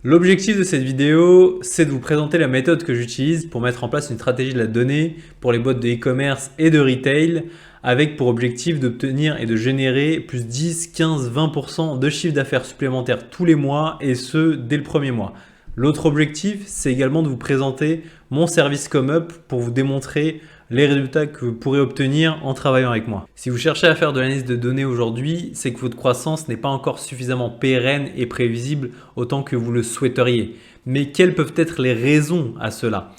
L'objectif de cette vidéo, c'est de vous présenter la méthode que j'utilise pour mettre en place une stratégie de la donnée pour les boîtes de e-commerce et de retail avec pour objectif d'obtenir et de générer plus 10, 15, 20% de chiffre d'affaires supplémentaire tous les mois et ce, dès le premier mois. L'autre objectif, c'est également de vous présenter mon service ComeUp pour vous démontrer les résultats que vous pourrez obtenir en travaillant avec moi. Si vous cherchez à faire de l'analyse de données aujourd'hui, c'est que votre croissance n'est pas encore suffisamment pérenne et prévisible autant que vous le souhaiteriez. Mais quelles peuvent être les raisons à cela ?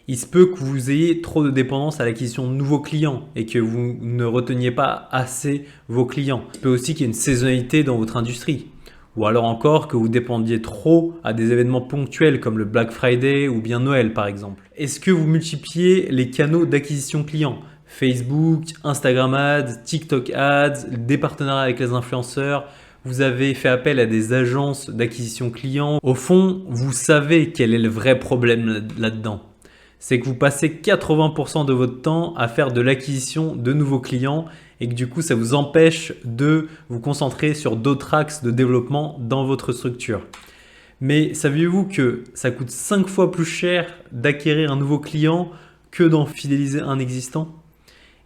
Il se peut que vous ayez trop de dépendance à l'acquisition de nouveaux clients et que vous ne reteniez pas assez vos clients. Il se peut aussi qu'il y ait une saisonnalité dans votre industrie. Ou alors encore que vous dépendiez trop à des événements ponctuels comme le Black Friday ou bien Noël par exemple. Est-ce que vous multipliez les canaux d'acquisition clients ? Facebook, Instagram Ads, TikTok Ads, des partenariats avec les influenceurs, vous avez fait appel à des agences d'acquisition clients. Au fond, vous savez quel est le vrai problème là-dedans. C'est que vous passez 80% de votre temps à faire de l'acquisition de nouveaux clients et que du coup, ça vous empêche de vous concentrer sur d'autres axes de développement dans votre structure. Mais saviez-vous que ça coûte 5 fois plus cher d'acquérir un nouveau client que d'en fidéliser un existant ?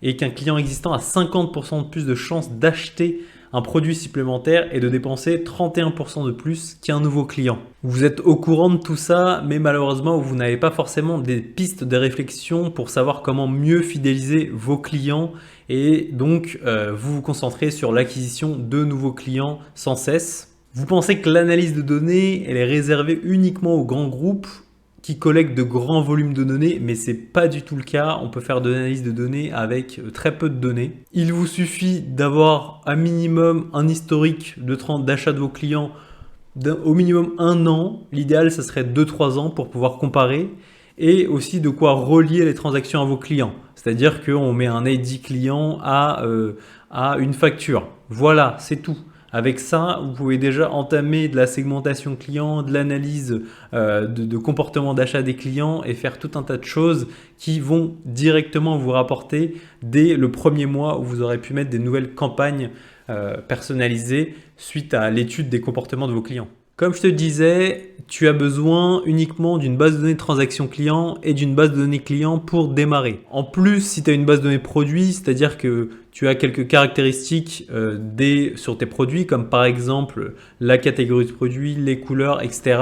Et qu'un client existant a 50% de plus de chances d'acheter un produit supplémentaire et de dépenser 31% de plus qu'un nouveau client. Vous êtes au courant de tout ça, mais malheureusement, vous n'avez pas forcément des pistes de réflexion pour savoir comment mieux fidéliser vos clients et donc vous vous concentrez sur l'acquisition de nouveaux clients sans cesse. Vous pensez que l'analyse de données, elle est réservée uniquement aux grands groupes qui collectent de grands volumes de données, mais ce n'est pas du tout le cas. On peut faire de l'analyse de données avec très peu de données. Il vous suffit d'avoir un minimum un historique d'achat de vos clients au minimum 1 an. L'idéal, ça serait 2-3 ans pour pouvoir comparer et aussi de quoi relier les transactions à vos clients. C'est-à-dire qu'on met un ID client à une facture. Voilà, c'est tout. Avec ça, vous pouvez déjà entamer de la segmentation client, de l'analyse de comportement d'achat des clients et faire tout un tas de choses qui vont directement vous rapporter dès le premier mois où vous aurez pu mettre des nouvelles campagnes personnalisées suite à l'étude des comportements de vos clients. Comme je te disais, tu as besoin uniquement d'une base de données de transactions clients et d'une base de données clients pour démarrer. En plus, si tu as une base de données produits, c'est-à-dire que tu as quelques caractéristiques sur tes produits, comme par exemple la catégorie de produits, les couleurs, etc.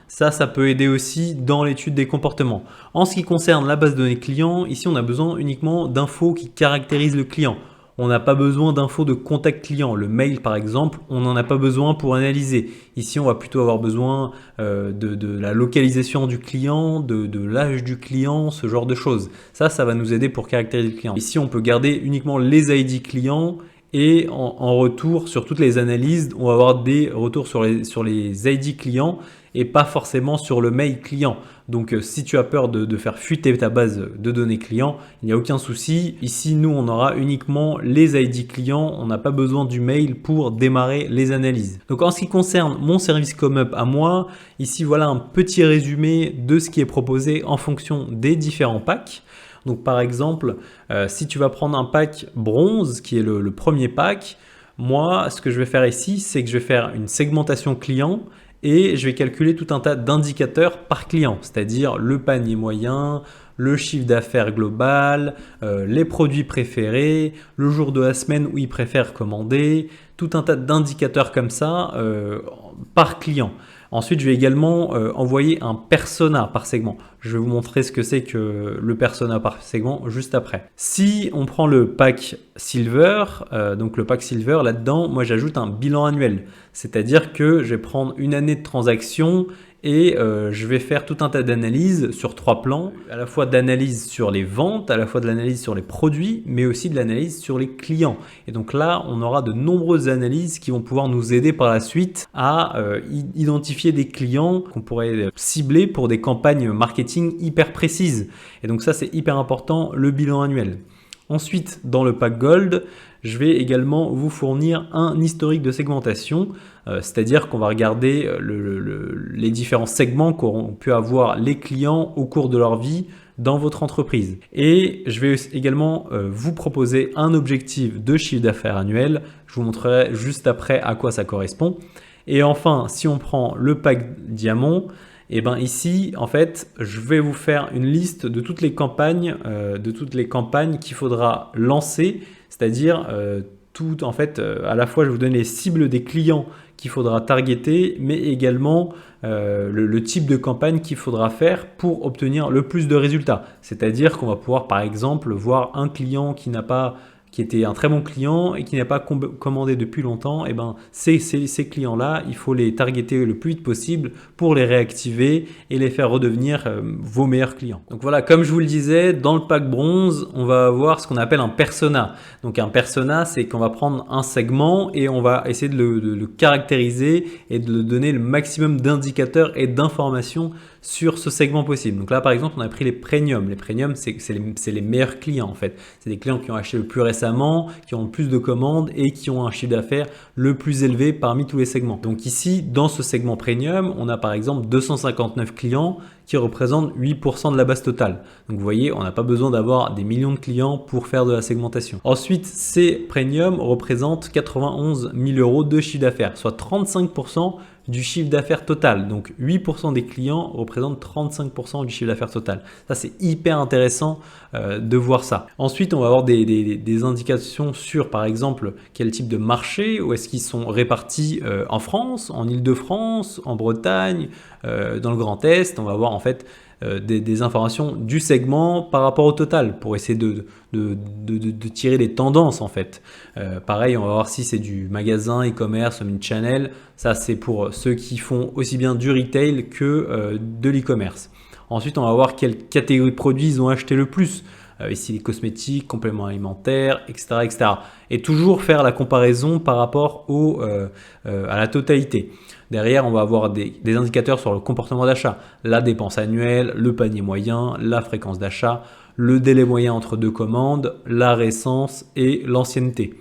Ça peut aider aussi dans l'étude des comportements. En ce qui concerne la base de données client, ici on a besoin uniquement d'infos qui caractérisent le client. On n'a pas besoin d'infos de contact client. Le mail, par exemple, on n'en a pas besoin pour analyser. Ici, on va plutôt avoir besoin de la localisation du client, de l'âge du client, ce genre de choses. Ça va nous aider pour caractériser le client. Ici, on peut garder uniquement les ID clients et en retour, sur toutes les analyses, on va avoir des retours sur les ID clients et pas forcément sur le mail client. Donc, si tu as peur de faire fuiter ta base de données clients, il n'y a aucun souci. Ici, nous, on aura uniquement les ID clients. On n'a pas besoin du mail pour démarrer les analyses. Donc, en ce qui concerne mon service ComeUp à moi, ici, voilà un petit résumé de ce qui est proposé en fonction des différents packs. Donc par exemple, si tu vas prendre un pack bronze, qui est le premier pack, moi, ce que je vais faire ici, c'est que je vais faire une segmentation client et je vais calculer tout un tas d'indicateurs par client, c'est-à-dire le panier moyen, le chiffre d'affaires global, les produits préférés, le jour de la semaine où ils préfèrent commander, tout un tas d'indicateurs comme ça par client. Ensuite, je vais également envoyer un persona par segment. Je vais vous montrer ce que c'est que le persona par segment juste après. Si on prend le pack Silver, donc le pack Silver, là-dedans, moi j'ajoute un bilan annuel. C'est-à-dire que je vais prendre une année de transaction et je vais faire tout un tas d'analyses sur 3 plans, à la fois d'analyse sur les ventes, à la fois de l'analyse sur les produits, mais aussi de l'analyse sur les clients. Et donc là, on aura de nombreuses analyses qui vont pouvoir nous aider par la suite à identifier des clients qu'on pourrait cibler pour des campagnes marketing hyper précises. Et donc ça, c'est hyper important, le bilan annuel. Ensuite, dans le pack Gold, je vais également vous fournir un historique de segmentation, c'est-à-dire qu'on va regarder les différents segments qu'auront pu avoir les clients au cours de leur vie dans votre entreprise. Et je vais également vous proposer un objectif de chiffre d'affaires annuel. Je vous montrerai juste après à quoi ça correspond. Et enfin, si on prend le pack diamant, et ben ici, en fait, je vais vous faire une liste de toutes les campagnes, qu'il faudra lancer, c'est-à-dire tout, en fait, à la fois je vais vous donner les cibles des clients qu'il faudra targeter, mais également le type de campagne qu'il faudra faire pour obtenir le plus de résultats. C'est-à-dire qu'on va pouvoir, par exemple, voir un client qui était un très bon client et qui n'a pas commandé depuis longtemps, et ben ces clients-là, il faut les targeter le plus vite possible pour les réactiver et les faire redevenir vos meilleurs clients. Donc voilà, comme je vous le disais, dans le pack bronze, on va avoir ce qu'on appelle un persona. Donc un persona, c'est qu'on va prendre un segment et on va essayer de le caractériser et de lui donner le maximum d'indicateurs et d'informations sur ce segment possible. Donc là, par exemple, on a pris les premiums. Les premiums, c'est les meilleurs clients en fait. C'est des clients qui ont acheté le plus récemment, qui ont le plus de commandes et qui ont un chiffre d'affaires le plus élevé parmi tous les segments. Donc ici, dans ce segment premium, on a par exemple 259 clients qui représentent 8% de la base totale. Donc vous voyez, on n'a pas besoin d'avoir des millions de clients pour faire de la segmentation. Ensuite, ces premiums représentent 91 000 € de chiffre d'affaires, soit 35% du chiffre d'affaires total. Donc 8% des clients représentent 35% du chiffre d'affaires total. Ça, c'est hyper intéressant de voir ça. Ensuite, on va avoir des indications sur, par exemple, quel type de marché, où est-ce qu'ils sont répartis en France, en Île-de-France, en Bretagne, dans le Grand Est. On va voir en fait des informations du segment par rapport au total pour essayer de tirer les tendances en fait. Pareil, on va voir si c'est du magasin, e-commerce, omnichannel. Ça, c'est pour ceux qui font aussi bien du retail que de l'e-commerce. Ensuite, on va voir quelle catégorie de produits ils ont acheté le plus. Ici, les cosmétiques, compléments alimentaires, etc., etc. Et toujours faire la comparaison par rapport à la totalité. Derrière, on va avoir des indicateurs sur le comportement d'achat, la dépense annuelle, le panier moyen, la fréquence d'achat, le délai moyen entre deux commandes, la récence et l'ancienneté.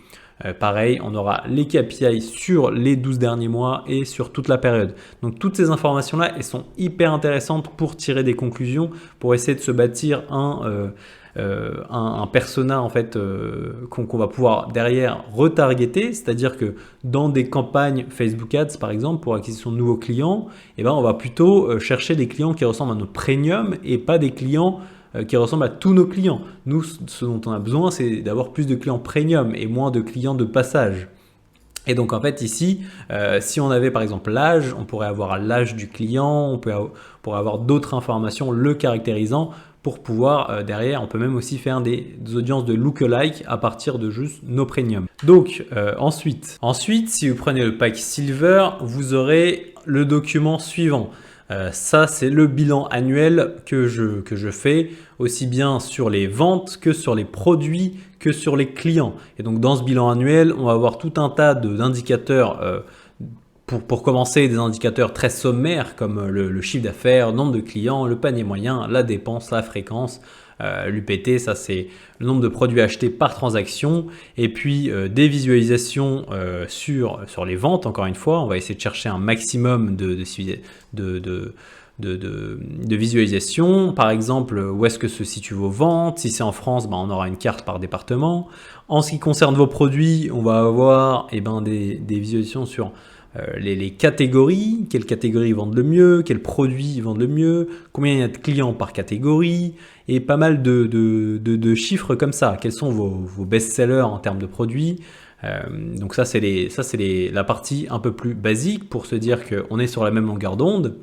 Pareil, on aura les KPI sur les 12 derniers mois et sur toute la période. Donc toutes ces informations-là, elles sont hyper intéressantes pour tirer des conclusions, pour essayer de se bâtir un persona en fait qu'on va pouvoir derrière retargeter, c'est-à-dire que dans des campagnes Facebook Ads par exemple pour acquisition de nouveaux clients, on va plutôt chercher des clients qui ressemblent à nos premium et pas des clients qui ressemblent à tous nos clients. Nous, ce dont on a besoin, c'est d'avoir plus de clients premium et moins de clients de passage. Et donc en fait ici, si on avait par exemple l'âge, on pourrait avoir l'âge du client, on pourrait avoir d'autres informations le caractérisant pour pouvoir derrière, on peut même aussi faire des audiences de lookalike à partir de juste nos premium. Donc ensuite, si vous prenez le pack Silver, vous aurez le document suivant. Ça, c'est le bilan annuel que je fais, aussi bien sur les ventes que sur les produits, que sur les clients. Et donc, dans ce bilan annuel, on va avoir tout un tas d'indicateurs, pour commencer, des indicateurs très sommaires comme le chiffre d'affaires, le nombre de clients, le panier moyen, la dépense, la fréquence. L'UPT, ça c'est le nombre de produits achetés par transaction, et puis des visualisations sur les ventes. Encore une fois, on va essayer de chercher un maximum de visualisation. Par exemple, où est-ce que se situent vos ventes? Si c'est en France, on aura une carte par département. En ce qui concerne vos produits, on va avoir des visualisations sur les catégories, quelles catégories vendent le mieux, quels produits vendent le mieux, combien il y a de clients par catégorie, et pas mal de chiffres comme ça. Quels sont vos best-sellers en termes de produits. Donc ça, c'est la partie un peu plus basique pour se dire qu'on est sur la même longueur d'onde.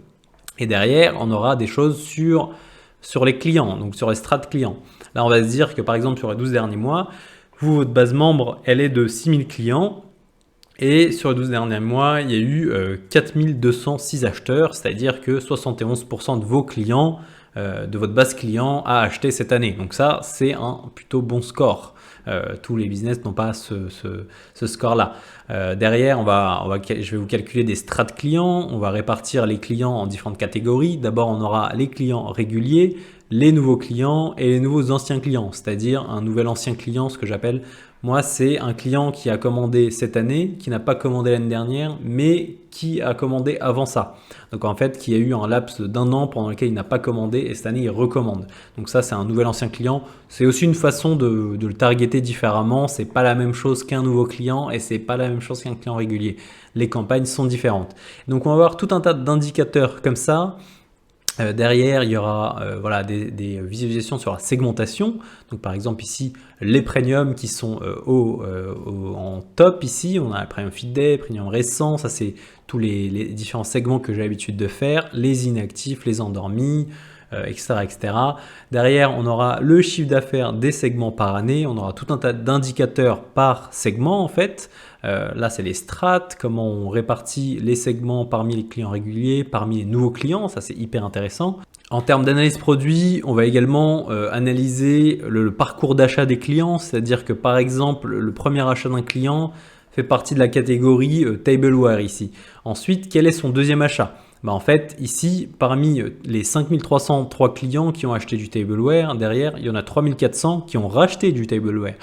Et derrière, on aura des choses sur les clients, donc sur les strates clients. Là, on va se dire que par exemple, sur les 12 derniers mois, votre base membre, elle est de 6000 clients. Et sur les 12 derniers mois, il y a eu 4206 acheteurs, c'est-à-dire que 71% de vos clients, de votre base client, a acheté cette année. Donc ça, c'est un plutôt bon score. Tous les business n'ont pas ce score-là. Derrière, je vais vous calculer des strates clients. On va répartir les clients en différentes catégories. D'abord, on aura les clients réguliers, les nouveaux clients et les nouveaux anciens clients, c'est-à-dire un nouvel ancien client, ce que j'appelle Moi, c'est un client qui a commandé cette année, qui n'a pas commandé l'année dernière, mais qui a commandé avant ça. Donc en fait, qui a eu un laps d'un an pendant lequel il n'a pas commandé et cette année il recommande. Donc ça, c'est un nouvel ancien client. C'est aussi une façon de le targeter différemment. C'est pas la même chose qu'un nouveau client et c'est pas la même chose qu'un client régulier. Les campagnes sont différentes. Donc on va avoir tout un tas d'indicateurs comme ça. Derrière, il y aura voilà, des visualisations sur la segmentation. Donc, par exemple, ici, les premiums qui sont en top. Ici, on a le premium feed day, premium récent. Ça, c'est tous les différents segments que j'ai l'habitude de faire. Les inactifs, les endormis, etc., etc. Derrière, on aura le chiffre d'affaires des segments par année. On aura tout un tas d'indicateurs par segment, en fait. Là, c'est les strats, comment on répartit les segments parmi les clients réguliers, parmi les nouveaux clients, ça c'est hyper intéressant. En termes d'analyse produit, on va également analyser le parcours d'achat des clients, c'est-à-dire que par exemple, le premier achat d'un client fait partie de la catégorie tableware ici. Ensuite, quel est son deuxième achat? En fait, ici, parmi les 5303 clients qui ont acheté du tableware, derrière, il y en a 3400 qui ont racheté du tableware.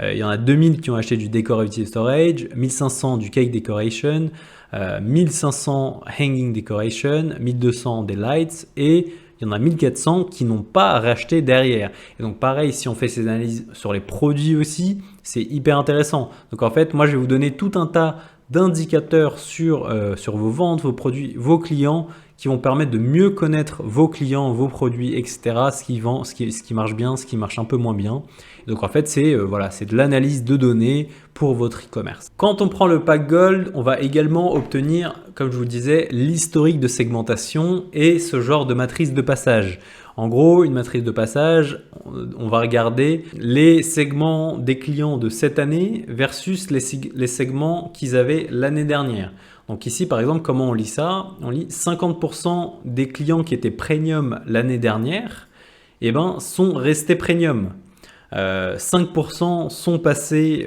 Il y en a 2000 qui ont acheté du Decorative Storage, 1500 du Cake Decoration, 1500 Hanging Decoration, 1200 des Lights et il y en a 1400 qui n'ont pas racheté derrière. Et donc pareil, si on fait ces analyses sur les produits aussi, c'est hyper intéressant. Donc en fait, moi je vais vous donner tout un tas d'indicateurs sur vos ventes, vos produits, vos clients qui vont permettre de mieux connaître vos clients, vos produits, etc. Ce qui vend, ce qui marche bien, ce qui marche un peu moins bien. Donc en fait, c'est voilà, c'est de l'analyse de données pour votre e-commerce. Quand on prend le pack Gold, on va également obtenir, comme je vous disais, l'historique de segmentation et ce genre de matrice de passage. En gros, une matrice de passage, on va regarder les segments des clients de cette année versus les segments qu'ils avaient l'année dernière. Donc ici, par exemple, comment on lit ça? On lit 50% des clients qui étaient premium l'année dernière sont restés premium. 5% sont passés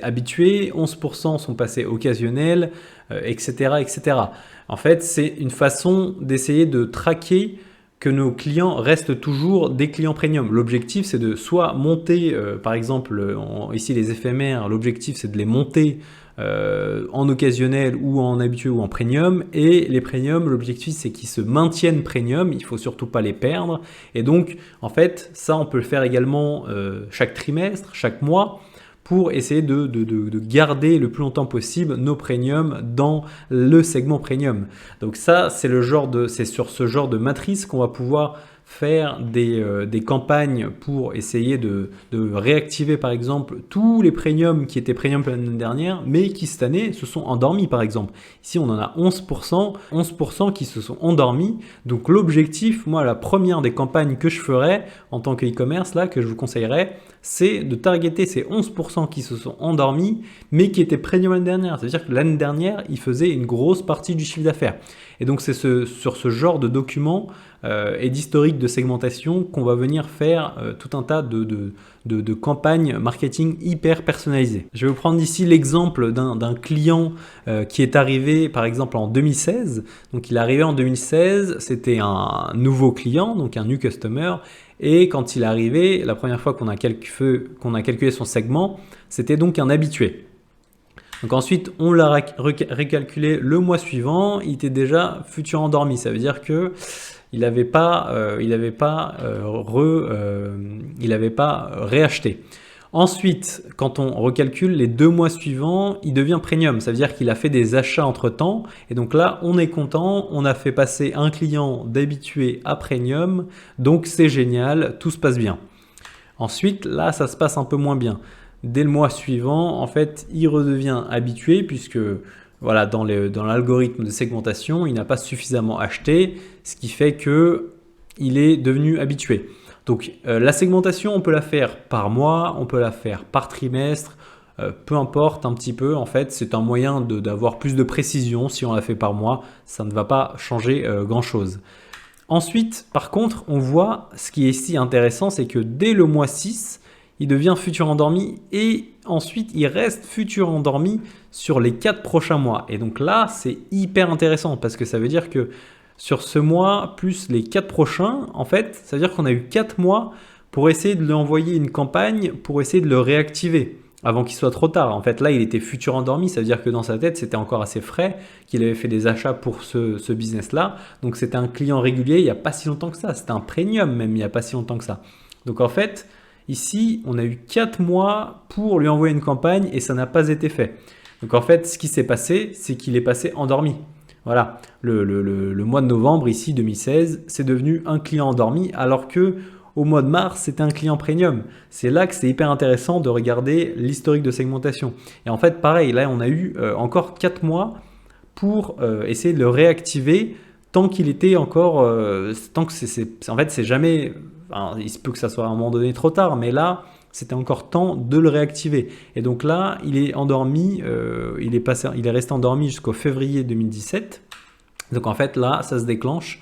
habitués, 11% sont passés occasionnels, etc., etc. En fait, c'est une façon d'essayer de traquer que nos clients restent toujours des clients premium. L'objectif, c'est de soit monter, par exemple, ici les éphémères, l'objectif, c'est de les monter en occasionnel ou en habitué ou en premium. Et les premiums, l'objectif, c'est qu'ils se maintiennent premium. Il ne faut surtout pas les perdre. Et donc, en fait, ça, on peut le faire également chaque trimestre, chaque mois, pour essayer de garder le plus longtemps possible nos premiums dans le segment premium. Donc ça, c'est sur ce genre de matrice qu'on va pouvoir faire des campagnes pour essayer de réactiver par exemple tous les premiums qui étaient premium l'année dernière mais qui cette année se sont endormis par exemple. Ici on en a 11% qui se sont endormis. Donc l'objectif, moi la première des campagnes que je ferais en tant que e-commerce là, que je vous conseillerais, c'est de targeter ces 11% qui se sont endormis mais qui étaient premium l'année dernière. C'est-à-dire que l'année dernière, ils faisaient une grosse partie du chiffre d'affaires. Et donc c'est sur ce genre de documents et d'historique de segmentation qu'on va venir faire tout un tas de campagnes marketing hyper personnalisées. Je vais vous prendre ici l'exemple d'un client qui est arrivé par exemple en 2016. Donc il est arrivé en 2016, c'était un nouveau client, donc un new customer. Et quand il est arrivé, la première fois qu'on a calculé son segment, c'était donc un habitué. Donc ensuite, on l'a récalculé le mois suivant, il était déjà futur endormi. Ça veut dire que il n'avait pas réacheté. Ensuite, quand on recalcule les 2 mois suivants, il devient premium. Ça veut dire qu'il a fait des achats entre-temps. Et donc là, on est content. On a fait passer un client d'habitué à premium. Donc c'est génial, tout se passe bien. Ensuite, là, ça se passe un peu moins bien. Dès le mois suivant, en fait, il redevient habitué puisque voilà, dans l'algorithme de segmentation, il n'a pas suffisamment acheté, ce qui fait qu'il est devenu habitué. Donc la segmentation, on peut la faire par mois, on peut la faire par trimestre, peu importe un petit peu. En fait, c'est un moyen d'avoir plus de précision. Si on la fait par mois, ça ne va pas changer grand-chose. Ensuite, par contre, on voit ce qui est ici intéressant, c'est que dès le mois 6, il devient futur endormi et ensuite il reste futur endormi sur les 4 prochains mois. Et donc là, c'est hyper intéressant parce que ça veut dire que sur ce mois plus les 4 prochains, en fait, ça veut dire qu'on a eu 4 mois pour essayer de lui envoyer une campagne, pour essayer de le réactiver. avant qu'il soit trop tard. En fait, là, il était futur endormi, ça veut dire que dans sa tête, c'était encore assez frais, qu'il avait fait des achats pour ce business-là. Donc, c'était un client régulier il n'y a pas si longtemps que ça. C'était un premium même il n'y a pas si longtemps que ça. Donc, en fait, ici, on a eu 4 mois pour lui envoyer une campagne et ça n'a pas été fait. Donc, en fait, ce qui s'est passé, c'est qu'il est passé endormi. Voilà, le mois de novembre, ici, 2016, c'est devenu un client endormi alors que au mois de mars, c'était un client premium. C'est là que c'est hyper intéressant de regarder l'historique de segmentation. Et en fait, pareil, là, on a eu encore 4 mois pour essayer de le réactiver tant qu'il était encore… tant que en fait, c'est jamais… Enfin, il se peut que ça soit à un moment donné trop tard, mais là, c'était encore temps de le réactiver. Et donc là, il est endormi, il est resté endormi jusqu'au février 2017. Donc en fait, là, ça se déclenche.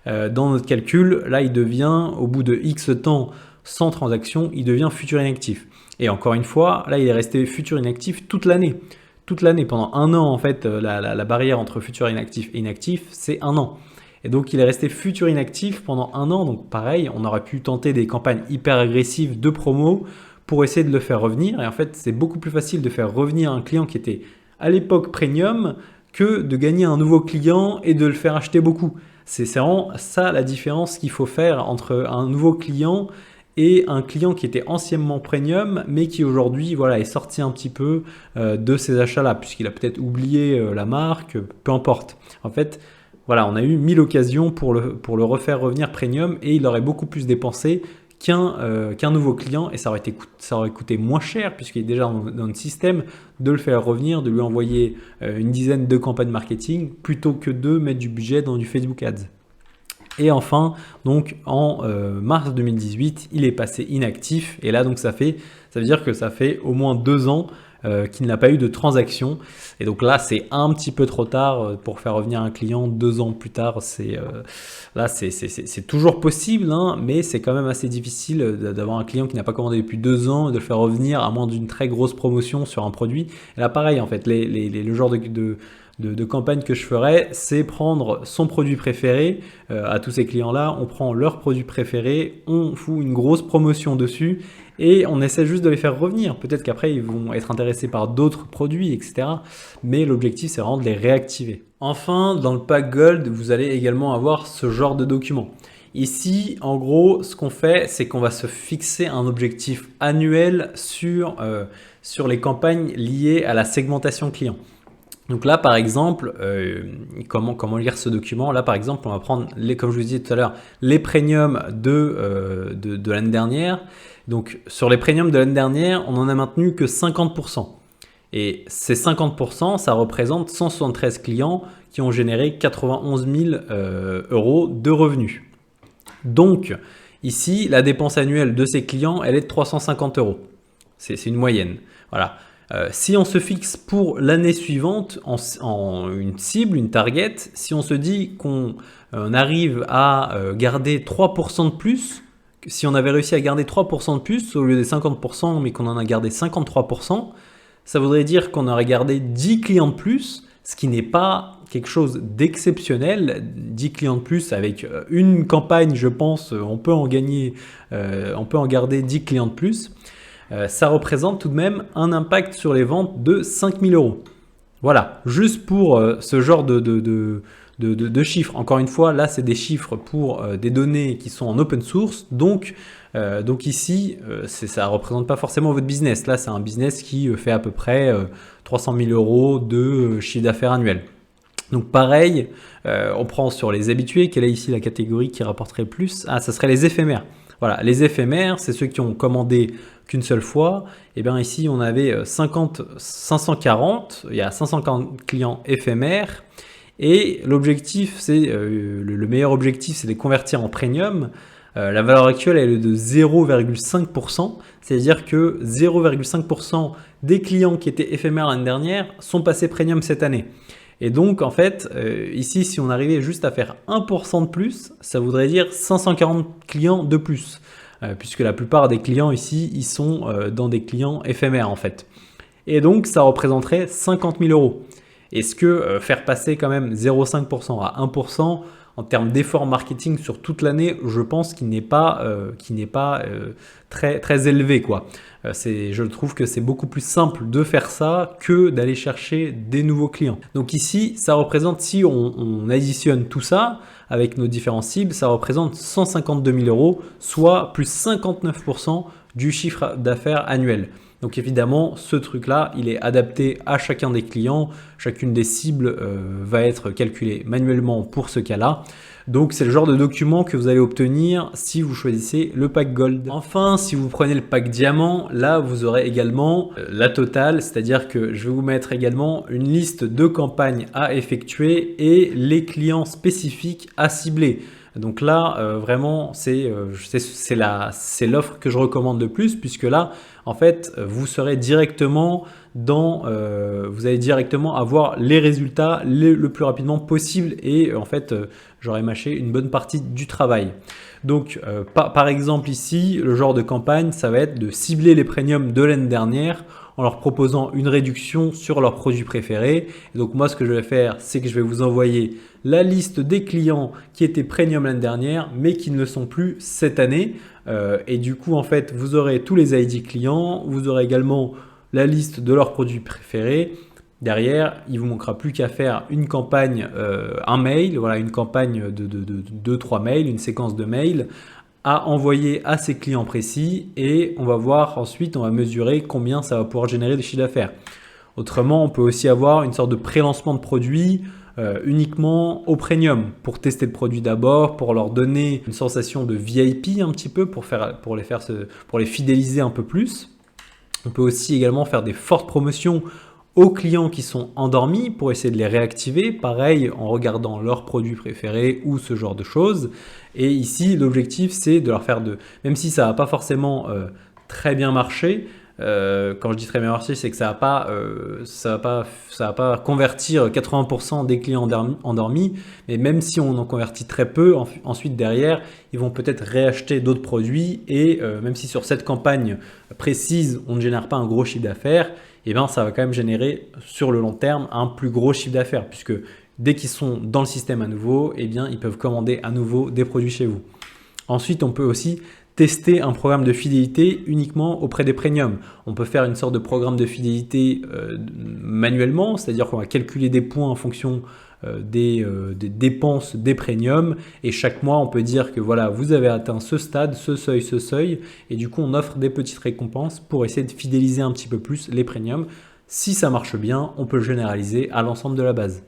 Dans notre calcul, là, il devient, au bout de X temps sans transaction, il devient futur inactif. Et encore une fois, là, il est resté futur inactif toute l'année. Toute l'année, pendant un an, en fait, la barrière entre futur inactif et inactif, c'est un an. Et donc, il est resté futur inactif pendant un an. Donc, pareil, on aurait pu tenter des campagnes hyper agressives de promo pour essayer de le faire revenir. Et en fait, c'est beaucoup plus facile de faire revenir un client qui était à l'époque premium que de gagner un nouveau client et de le faire acheter beaucoup. C'est vraiment ça la différence qu'il faut faire entre un nouveau client et un client qui était anciennement premium mais qui aujourd'hui voilà, est sorti un petit peu de ces achats-là puisqu'il a peut-être oublié la marque, peu importe. En fait, voilà, on a eu 1000 occasions pour le refaire revenir premium et il aurait beaucoup plus dépensé qu'un nouveau client et ça aurait coûté moins cher puisqu'il est déjà dans le système de le faire revenir, de lui envoyer une dizaine de campagnes marketing plutôt que de mettre du budget dans du Facebook Ads. Et enfin, donc en mars 2018, il est passé inactif et là donc ça veut dire que ça fait au moins 2 ans qu'il n'a pas eu de transaction. Et donc là, c'est un petit peu trop tard pour faire revenir un client 2 ans plus tard. Là, c'est toujours possible, hein, mais c'est quand même assez difficile d'avoir un client qui n'a pas commandé depuis 2 ans et de le faire revenir à moins d'une très grosse promotion sur un produit. Et là, pareil, en fait, le genre de campagne que je ferais, c'est prendre son produit préféré à tous ces clients-là, on prend leur produit préféré, on fout une grosse promotion dessus et on essaie juste de les faire revenir. Peut-être qu'après, ils vont être intéressés par d'autres produits, etc. Mais l'objectif, c'est vraiment de les réactiver. Enfin, dans le pack Gold, vous allez également avoir ce genre de document. Ici, en gros, ce qu'on fait, c'est qu'on va se fixer un objectif annuel sur les campagnes liées à la segmentation client. Donc là, par exemple, comment lire ce document? Là, par exemple, on va prendre, comme je vous disais tout à l'heure, les premiums de l'année dernière. Donc, sur les premiums de l'année dernière, on n'en a maintenu que 50%. Et ces 50%, ça représente 173 clients qui ont généré 91 000 euros de revenus. Donc, ici, la dépense annuelle de ces clients, elle est de 350 euros. C'est une moyenne. Voilà. Si on se fixe pour l'année suivante en une cible, une target, si on se dit qu'on arrive à garder 3% de plus, si on avait réussi à garder 3% de plus au lieu des 50%, mais qu'on en a gardé 53%, ça voudrait dire qu'on aurait gardé 10 clients de plus, ce qui n'est pas quelque chose d'exceptionnel. 10 clients de plus avec une campagne, je pense, on peut en garder 10 clients de plus. Ça représente tout de même un impact sur les ventes de 5 000 euros. Voilà, juste pour ce genre de chiffres. Encore une fois, là, c'est des chiffres pour des données qui sont en open source. Donc ici, ça ne représente pas forcément votre business. Là, c'est un business qui fait à peu près 300 000 euros de chiffre d'affaires annuel. Donc pareil, on prend sur les habitués. Quelle est ici la catégorie qui rapporterait plus? Ah, ça serait les éphémères. Voilà, les éphémères, c'est ceux qui ont commandé qu'une seule fois. Et bien ici, on avait 540, il y a 540 clients éphémères. Et l'objectif, c'est le meilleur objectif, c'est de les convertir en premium. La valeur actuelle, elle est de 0,5%. C'est-à-dire que 0,5% des clients qui étaient éphémères l'année dernière sont passés premium cette année. Et donc, en fait, ici, si on arrivait juste à faire 1% de plus, ça voudrait dire 540 clients de plus. Puisque la plupart des clients ici, ils sont dans des clients éphémères, en fait. Et donc, ça représenterait 50 000 euros. Est-ce que faire passer quand même 0,5% à 1%, en termes d'effort marketing sur toute l'année, je pense qu'il n'est pas, très, très élevé, quoi. Je trouve que c'est beaucoup plus simple de faire ça que d'aller chercher des nouveaux clients. Donc ici, ça représente, si on additionne tout ça avec nos différentes cibles, ça représente 152 000 euros, soit plus 59% du chiffre d'affaires annuel. Donc évidemment, ce truc-là, il est adapté à chacun des clients. Chacune des cibles va être calculée manuellement pour ce cas-là. Donc c'est le genre de document que vous allez obtenir si vous choisissez le pack Gold. Enfin, si vous prenez le pack Diamant, là vous aurez également la totale, c'est-à-dire que je vais vous mettre également une liste de campagnes à effectuer et les clients spécifiques à cibler. Donc là, vraiment, c'est l'offre que je recommande le plus, puisque là, en fait, vous serez directement vous allez directement avoir les résultats le plus rapidement possible et en fait, j'aurai mâché une bonne partie du travail. Donc, par exemple ici, le genre de campagne, ça va être de cibler les premiums de l'année dernière en leur proposant une réduction sur leurs produits préférés. Et donc moi, ce que je vais faire, c'est que je vais vous envoyer la liste des clients qui étaient premium l'année dernière, mais qui ne le sont plus cette année. Et du coup, en fait, vous aurez tous les ID clients, vous aurez également la liste de leurs produits préférés. Derrière, il ne vous manquera plus qu'à faire une campagne, un mail, voilà, une campagne de 2-3 mails, une séquence de mails à envoyer à ces clients précis et on va voir ensuite, on va mesurer combien ça va pouvoir générer de chiffre d'affaires. Autrement, on peut aussi avoir une sorte de pré-lancement de produits uniquement au premium pour tester le produit d'abord, pour leur donner une sensation de VIP un petit peu, pour les fidéliser un peu plus. On peut aussi également faire des fortes promotions aux clients qui sont endormis pour essayer de les réactiver, pareil en regardant leurs produits préférés ou ce genre de choses. Et ici, l'objectif, c'est de leur faire même si ça n'a pas forcément très bien marché, quand je dis très bien marché, c'est que ça va pas convertir 80% des clients endormis, mais même si on en convertit très peu, ensuite derrière, ils vont peut-être réacheter d'autres produits et même si sur cette campagne précise, on ne génère pas un gros chiffre d'affaires, et ben ça va quand même générer sur le long terme un plus gros chiffre d'affaires puisque dès qu'ils sont dans le système à nouveau, eh bien, ils peuvent commander à nouveau des produits chez vous. Ensuite, on peut aussi tester un programme de fidélité uniquement auprès des premiums. On peut faire une sorte de programme de fidélité manuellement, c'est-à-dire qu'on va calculer des points en fonction des dépenses des premiums et chaque mois on peut dire que voilà, vous avez atteint ce stade, ce seuil et du coup on offre des petites récompenses pour essayer de fidéliser un petit peu plus les premiums. Si ça marche bien, on peut le généraliser à l'ensemble de la base.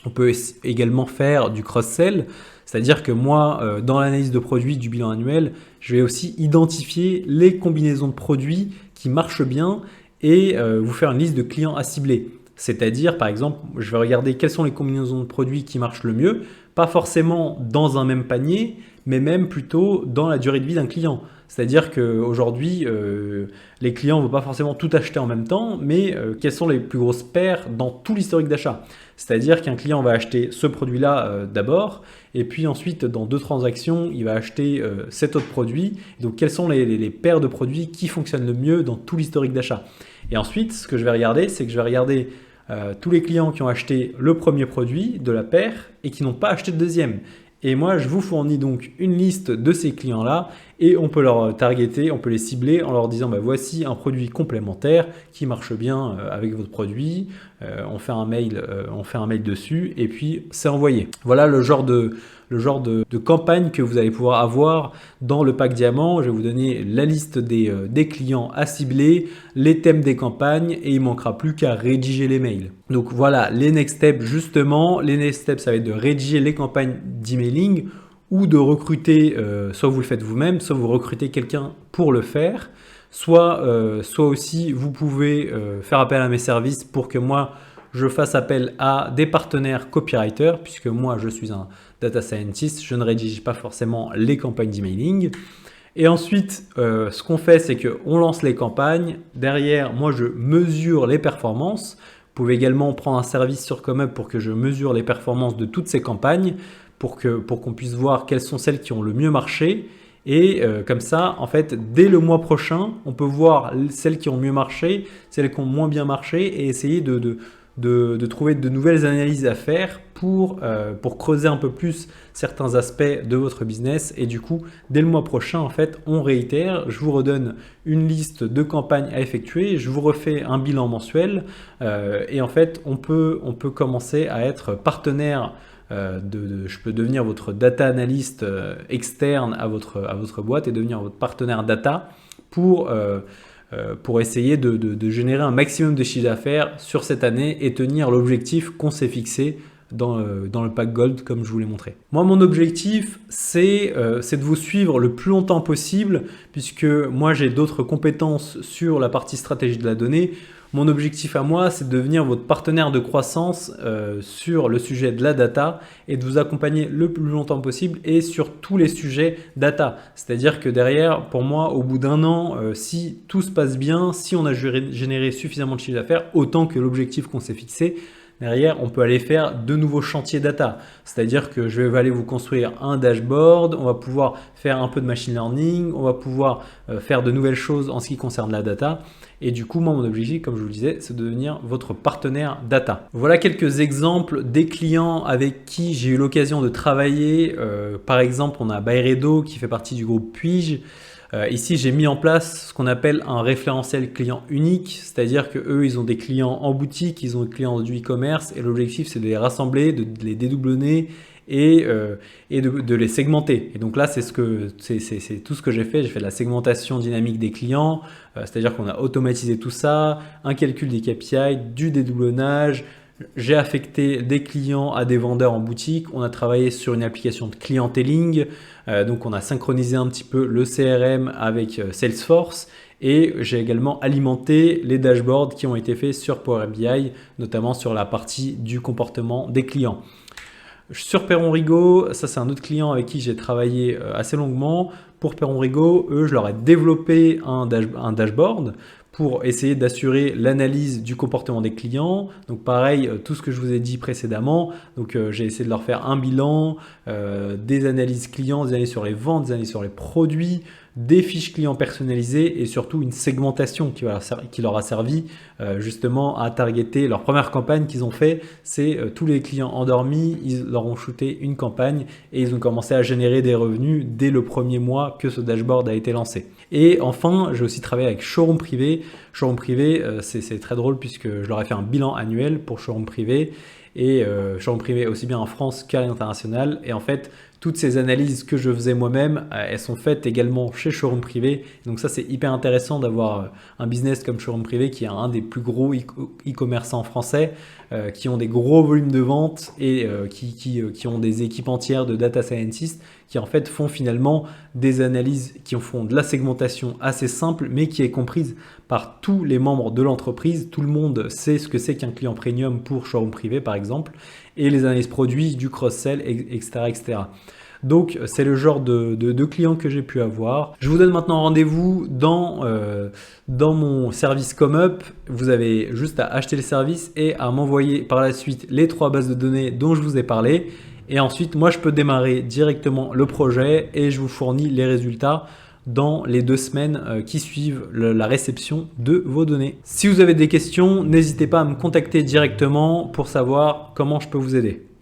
On peut également faire du cross-sell, c'est-à-dire que moi, dans l'analyse de produits du bilan annuel, je vais aussi identifier les combinaisons de produits qui marchent bien et vous faire une liste de clients à cibler. C'est-à-dire, par exemple, je vais regarder quelles sont les combinaisons de produits qui marchent le mieux, pas forcément dans un même panier, mais même plutôt dans la durée de vie d'un client. C'est-à-dire qu'aujourd'hui, les clients ne vont pas forcément tout acheter en même temps, mais quelles sont les plus grosses paires dans tout l'historique d'achat? C'est-à-dire qu'un client va acheter ce produit-là d'abord, et puis ensuite, dans 2 transactions, il va acheter cet autre produit. Donc, quelles sont les paires de produits qui fonctionnent le mieux dans tout l'historique d'achat? Et ensuite, ce que je vais regarder, c'est que je vais regarder tous les clients qui ont acheté le premier produit de la paire et qui n'ont pas acheté le deuxième. Et moi, je vous fournis donc une liste de ces clients-là et on peut leur targeter, on peut les cibler en leur disant voici un produit complémentaire qui marche bien avec votre produit. On fait un mail dessus et puis c'est envoyé. Voilà le genre de campagne que vous allez pouvoir avoir dans le pack diamant. Je vais vous donner la liste des clients à cibler, les thèmes des campagnes et il ne manquera plus qu'à rédiger les mails. Donc voilà les next steps justement. Les next steps, ça va être de rédiger les campagnes d'emailing ou de recruter, soit vous le faites vous-même, soit vous recrutez quelqu'un pour le faire. Soit aussi vous pouvez faire appel à mes services pour que moi je fasse appel à des partenaires copywriters puisque moi je suis un data scientist, je ne rédige pas forcément les campagnes d'emailing. Et ensuite, ce qu'on fait, c'est qu'on lance les campagnes. Derrière, moi je mesure les performances. Vous pouvez également prendre un service sur ComeUp pour que je mesure les performances de toutes ces campagnes pour qu'on puisse voir quelles sont celles qui ont le mieux marché. Et comme ça, en fait, dès le mois prochain, on peut voir celles qui ont mieux marché, celles qui ont moins bien marché et essayer de de trouver de nouvelles analyses à faire pour creuser un peu plus certains aspects de votre business. Et du coup, dès le mois prochain, en fait, on réitère. Je vous redonne une liste de campagnes à effectuer. Je vous refais un bilan mensuel. Et en fait, on peut commencer à être partenaire. Je peux devenir votre data analyst externe à votre boîte et devenir votre partenaire data pour essayer de générer un maximum de chiffre d'affaires sur cette année et tenir l'objectif qu'on s'est fixé dans le pack Gold comme je vous l'ai montré. Moi, mon objectif, c'est de vous suivre le plus longtemps possible puisque moi, j'ai d'autres compétences sur la partie stratégie de la donnée. Mon objectif à moi, c'est de devenir votre partenaire de croissance sur le sujet de la data et de vous accompagner le plus longtemps possible et sur tous les sujets data. C'est-à-dire que derrière, pour moi, au bout d'un an, si tout se passe bien, si on a généré suffisamment de chiffre d'affaires, autant que l'objectif qu'on s'est fixé, derrière, on peut aller faire de nouveaux chantiers data. C'est-à-dire que je vais aller vous construire un dashboard, on va pouvoir faire un peu de machine learning, on va pouvoir faire de nouvelles choses en ce qui concerne la data. Et du coup, moi, mon objectif, comme je vous le disais, c'est de devenir votre partenaire data. Voilà quelques exemples des clients avec qui j'ai eu l'occasion de travailler. Par exemple, on a Byredo qui fait partie du groupe Puige. Ici, j'ai mis en place ce qu'on appelle un référentiel client unique, c'est-à-dire qu'eux, ils ont des clients en boutique, ils ont des clients du e-commerce et l'objectif, c'est de les rassembler, de les dédoublonner et de les segmenter. Et donc là, c'est tout ce que j'ai fait. J'ai fait de la segmentation dynamique des clients, c'est-à-dire qu'on a automatisé tout ça, un calcul des KPI, du dédoublonnage. J'ai affecté des clients à des vendeurs en boutique. On a travaillé sur une application de clienteling. Donc, on a synchronisé un petit peu le CRM avec Salesforce. Et j'ai également alimenté les dashboards qui ont été faits sur Power BI, notamment sur la partie du comportement des clients. Sur Perron Rigaud, ça c'est un autre client avec qui j'ai travaillé assez longuement. Pour Perron Rigaud, eux, je leur ai développé un dashboard pour essayer d'assurer l'analyse du comportement des clients. Donc pareil, tout ce que je vous ai dit précédemment. Donc j'ai essayé de leur faire un bilan, des analyses clients, des analyses sur les ventes, des analyses sur les produits, des fiches clients personnalisées et surtout une segmentation qui leur a servi justement à targeter leur première campagne qu'ils ont fait. C'est tous les clients endormis, ils leur ont shooté une campagne et ils ont commencé à générer des revenus dès le premier mois que ce dashboard a été lancé. Et enfin, j'ai aussi travaillé avec Showroom Privé. Showroom Privé, c'est très drôle puisque je leur ai fait un bilan annuel pour Showroom Privé. Et Showroom Privé aussi bien en France qu'à l'international. Et en fait, toutes ces analyses que je faisais moi-même, elles sont faites également chez Showroom Privé. Donc ça, c'est hyper intéressant d'avoir un business comme Showroom Privé qui est un des plus gros e-commerçants français, qui ont des gros volumes de ventes et qui ont des équipes entières de data scientists qui en fait font finalement des analyses, qui font de la segmentation assez simple, mais qui est comprise par tous les membres de l'entreprise. Tout le monde sait ce que c'est qu'un client premium pour Showroom Privé, par exemple, et les analyses produits, du cross-sell, etc., etc. Donc, c'est le genre de clients que j'ai pu avoir. Je vous donne maintenant rendez-vous dans mon service ComeUp. Vous avez juste à acheter le service et à m'envoyer par la suite les 3 bases de données dont je vous ai parlé. Et ensuite, moi, je peux démarrer directement le projet et je vous fournis les résultats dans les 2 semaines qui suivent la réception de vos données. Si vous avez des questions, n'hésitez pas à me contacter directement pour savoir comment je peux vous aider.